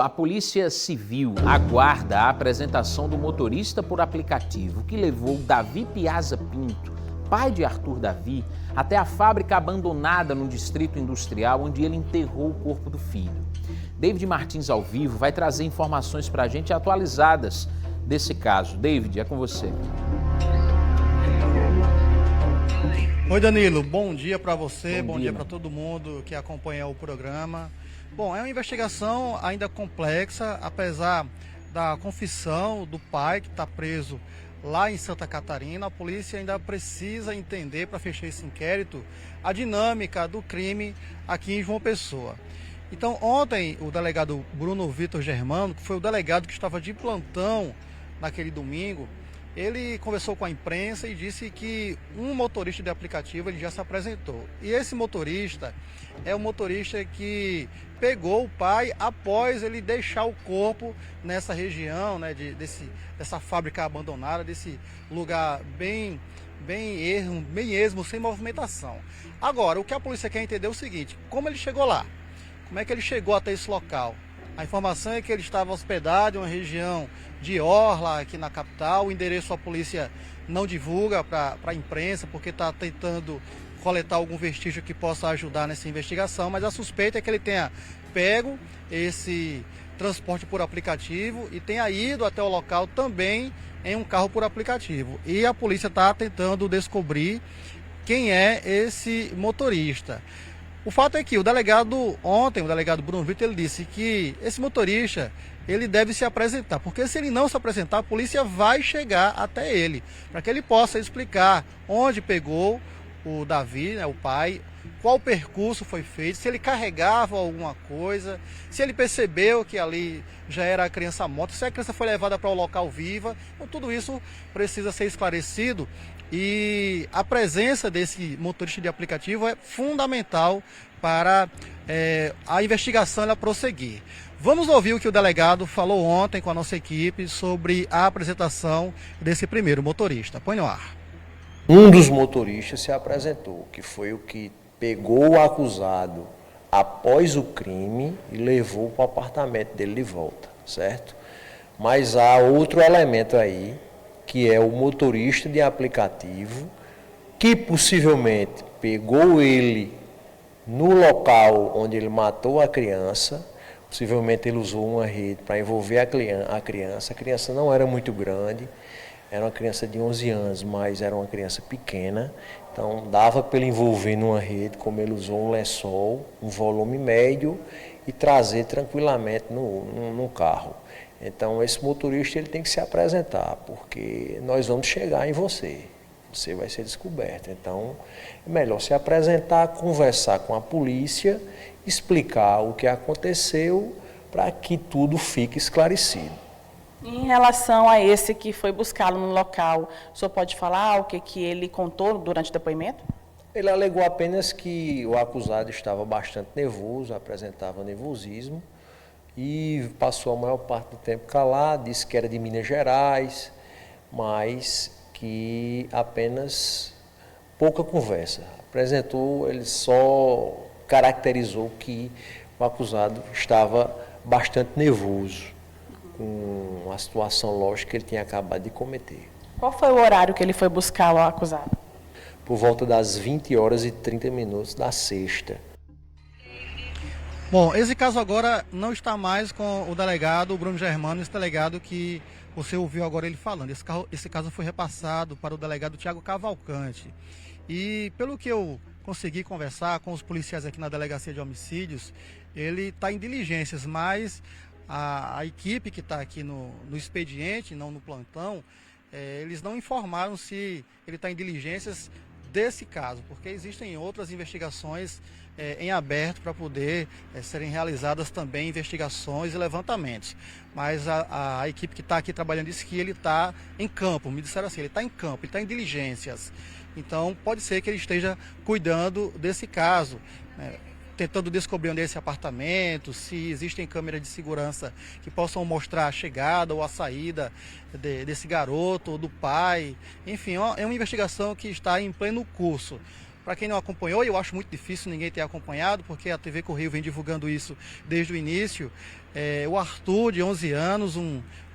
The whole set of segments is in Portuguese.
A Polícia Civil aguarda a apresentação do motorista por aplicativo que levou Davi Piazza Pinto, pai de Arthur Davi, até a fábrica abandonada no Distrito Industrial, onde ele enterrou o corpo do filho. David Martins, ao vivo, vai trazer informações para a gente atualizadas desse caso. David, é com você. Oi, Danilo, bom dia para você, bom dia né? para todo mundo que acompanha o programa. Bom, é uma investigação ainda complexa, apesar da confissão do pai que está preso lá em Santa Catarina. A polícia ainda precisa entender, para fechar esse inquérito, a dinâmica do crime aqui em João Pessoa. Então, ontem, o delegado Bruno Vitor Germano, que foi o delegado que estava de plantão naquele domingo, ele conversou com a imprensa e disse que um motorista de aplicativo ele já se apresentou. E esse motorista é o motorista que pegou o pai após ele deixar o corpo nessa região, né, dessa fábrica abandonada, desse lugar bem esmo, sem movimentação. Agora, o que a polícia quer entender é o seguinte: como ele chegou lá? Como é que ele chegou até esse local? A informação é que ele estava hospedado em uma região de orla, aqui na capital. O endereço a polícia não divulga para a imprensa, porque está tentando coletar algum vestígio que possa ajudar nessa investigação, mas a suspeita é que ele tenha pego esse transporte por aplicativo e tenha ido até o local também em um carro por aplicativo. E a polícia está tentando descobrir quem é esse motorista. O fato é que o delegado Bruno Vitor, ele disse que esse motorista, ele deve se apresentar, porque se ele não se apresentar, a polícia vai chegar até ele, para que ele possa explicar onde pegou o Davi, né, o pai, qual percurso foi feito, se ele carregava alguma coisa, se ele percebeu que ali já era a criança morta, se a criança foi levada para o local viva. Então, tudo isso precisa ser esclarecido. E a presença desse motorista de aplicativo é fundamental para a investigação ela prosseguir. Vamos ouvir o que o delegado falou ontem com a nossa equipe sobre a apresentação desse primeiro motorista. Põe no ar. Um dos motoristas se apresentou, que foi o que pegou o acusado após o crime e levou para o apartamento dele de volta, certo? Mas há outro elemento aí, que é o motorista de aplicativo, que possivelmente pegou ele no local onde ele matou a criança. Possivelmente ele usou uma rede para envolver a criança. A criança não era muito grande, era uma criança de 11 anos, mas era uma criança pequena. Então dava para ele envolver numa rede, como ele usou um lençol, um volume médio, e trazer tranquilamente no carro. Então esse motorista ele tem que se apresentar, porque nós vamos chegar em você. Você vai ser descoberto. Então é melhor se apresentar, conversar com a polícia, explicar o que aconteceu para que tudo fique esclarecido. Em relação a esse que foi buscá-lo no local, o senhor pode falar o que ele contou durante o depoimento? Ele alegou apenas que o acusado estava bastante nervoso, apresentava nervosismo e passou a maior parte do tempo calado, disse que era de Minas Gerais, mas que apenas pouca conversa. Ele só caracterizou que o acusado estava bastante nervoso com a situação lógica que ele tinha acabado de cometer. Qual foi o horário que ele foi buscar o acusado? Por volta das 20h30 da sexta. Bom, esse caso agora não está mais com o delegado Bruno Germano, esse delegado que você ouviu agora ele falando. Esse caso foi repassado para o delegado Tiago Cavalcante. E pelo que eu consegui conversar com os policiais aqui na Delegacia de Homicídios, ele está em diligências, mas a equipe que está aqui no expediente, não no plantão, eles não informaram se ele está em diligências desse caso, porque existem outras investigações em aberto para poder serem realizadas também investigações e levantamentos. Mas a equipe que está aqui trabalhando disse que ele está em campo, me disseram assim, ele está em campo, ele está em diligências. Então pode ser que ele esteja cuidando desse caso, né, tentando descobrir onde é esse apartamento, se existem câmeras de segurança que possam mostrar a chegada ou a saída desse garoto ou do pai. Enfim, é uma investigação que está em pleno curso. Para quem não acompanhou, e eu acho muito difícil ninguém ter acompanhado, porque a TV Correio vem divulgando isso desde o início, o Arthur, de 11 anos,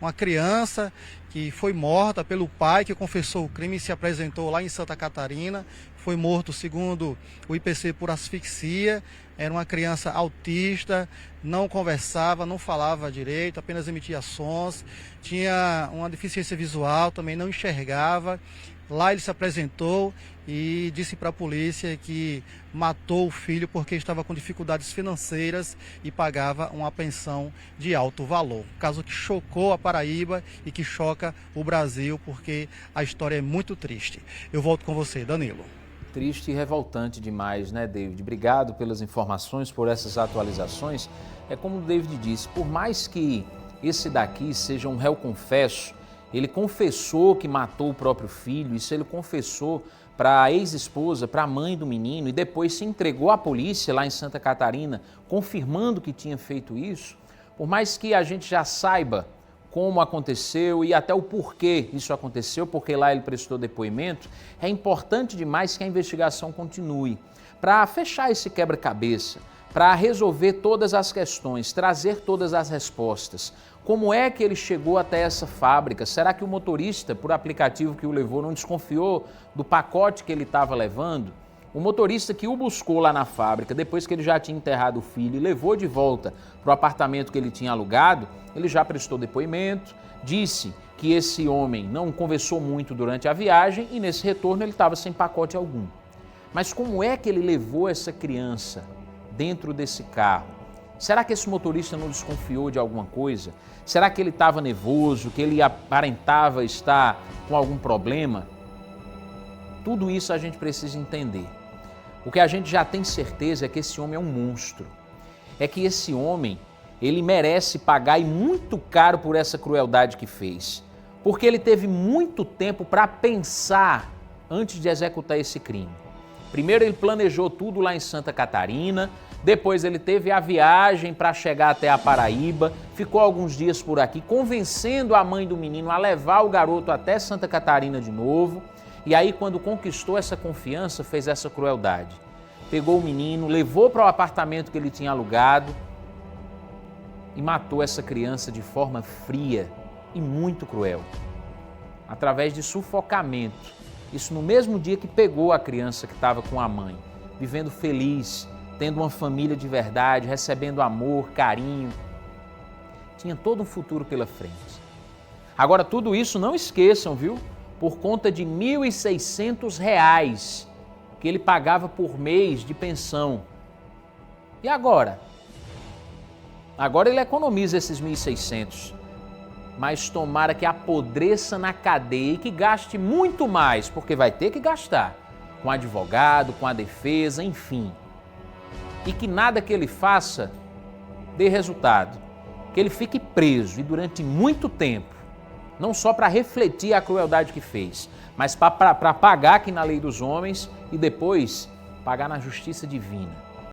uma criança que foi morta pelo pai que confessou o crime e se apresentou lá em Santa Catarina. Foi morto, segundo o IPC, por asfixia. Era uma criança autista, não conversava, não falava direito, apenas emitia sons. Tinha uma deficiência visual, também não enxergava. Lá ele se apresentou e disse para a polícia que matou o filho porque estava com dificuldades financeiras e pagava uma pensão de alto valor. Caso que chocou a Paraíba e que choca o Brasil, porque a história é muito triste. Eu volto com você, Danilo. Triste e revoltante demais, né, David? Obrigado pelas informações, por essas atualizações. É como o David disse, por mais que esse daqui seja um réu confesso, ele confessou que matou o próprio filho, isso ele confessou para a ex-esposa, para a mãe do menino, e depois se entregou à polícia lá em Santa Catarina, confirmando que tinha feito isso. Por mais que a gente já saiba como aconteceu e até o porquê isso aconteceu, porque lá ele prestou depoimento, é importante demais que a investigação continue para fechar esse quebra-cabeça, para resolver todas as questões, trazer todas as respostas. Como é que ele chegou até essa fábrica? Será que o motorista, por aplicativo que o levou, não desconfiou do pacote que ele estava levando? O motorista que o buscou lá na fábrica, depois que ele já tinha enterrado o filho e levou de volta para o apartamento que ele tinha alugado, ele já prestou depoimento, disse que esse homem não conversou muito durante a viagem e nesse retorno ele estava sem pacote algum. Mas como é que ele levou essa criança dentro desse carro? Será que esse motorista não desconfiou de alguma coisa? Será que ele estava nervoso, que ele aparentava estar com algum problema? Tudo isso a gente precisa entender. O que a gente já tem certeza é que esse homem é um monstro. É que esse homem, ele merece pagar e muito caro por essa crueldade que fez. Porque ele teve muito tempo para pensar antes de executar esse crime. Primeiro ele planejou tudo lá em Santa Catarina, depois ele teve a viagem para chegar até a Paraíba, ficou alguns dias por aqui, convencendo a mãe do menino a levar o garoto até Santa Catarina de novo. E aí, quando conquistou essa confiança, fez essa crueldade. Pegou o menino, levou para o apartamento que ele tinha alugado e matou essa criança de forma fria e muito cruel, através de sufocamento. Isso no mesmo dia que pegou a criança que estava com a mãe, vivendo feliz, tendo uma família de verdade, recebendo amor, carinho. Tinha todo um futuro pela frente. Agora, tudo isso, não esqueçam, viu? Por conta de R$ 1.600 que ele pagava por mês de pensão. E agora? Agora ele economiza esses 1.600, mas tomara que apodreça na cadeia e que gaste muito mais, porque vai ter que gastar, com advogado, com a defesa, enfim. E que nada que ele faça dê resultado, que ele fique preso e durante muito tempo, não só para refletir a crueldade que fez, mas para pagar aqui na lei dos homens e depois pagar na justiça divina.